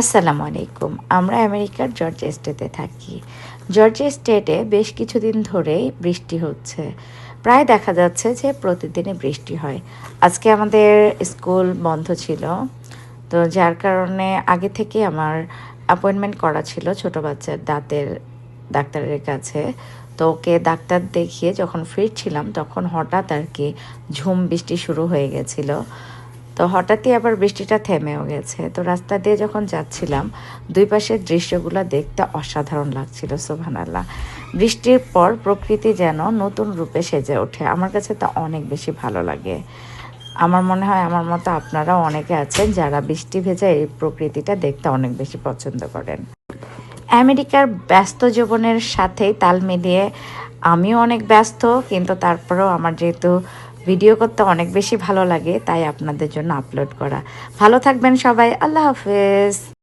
আসসালামু আলাইকুম। আমরা আমেরিকার জর্জিয়া স্টেটে থাকি। জর্জিয়া স্টেটে বেশ কিছুদিন ধরেই বৃষ্টি হচ্ছে। প্রায় দেখা যাচ্ছে যে প্রতিদিনই বৃষ্টি হয়। আজকে আমাদের স্কুল বন্ধ ছিল। তো যার কারণে আগে থেকে আমার অ্যাপয়েন্টমেন্ট করা ছিল ছোট বাচ্চার দাঁতের ডাক্তারের কাছে। তো ওকে ডাক্তার দেখিয়ে যখন ফিরছিলাম তখন হঠাৎ আর কি ঝুম বৃষ্টি শুরু হয়ে গেছিল। তো হঠাৎই আবার বৃষ্টিটা থেমেও গেছে। তো রাস্তা দিয়ে যখন যাচ্ছিলাম দুই পাশের দৃশ্যগুলো দেখতে অসাধারণ লাগছিল, সুবহানাল্লাহ। বৃষ্টির পর প্রকৃতি যেন নতুন রূপে সেজে ওঠে। আমার কাছে তা অনেক বেশি ভালো লাগে। আমার মনে হয় আমার মতো আপনারাও অনেকে আছেন যারা বৃষ্টি ভেজা এই প্রকৃতিটা দেখতে অনেক বেশি পছন্দ করেন। আমেরিকার ব্যস্ত জীবনের সাথেই তাল মিলিয়ে আমিও অনেক ব্যস্ত, কিন্তু তারপরেও আমার যেহেতু ভিডিও করতে অনেক বেশি ভালো লাগে তাই আপনাদের জন্য আপলোড করা। ভালো থাকবেন সবাই। আল্লাহ হাফেজ।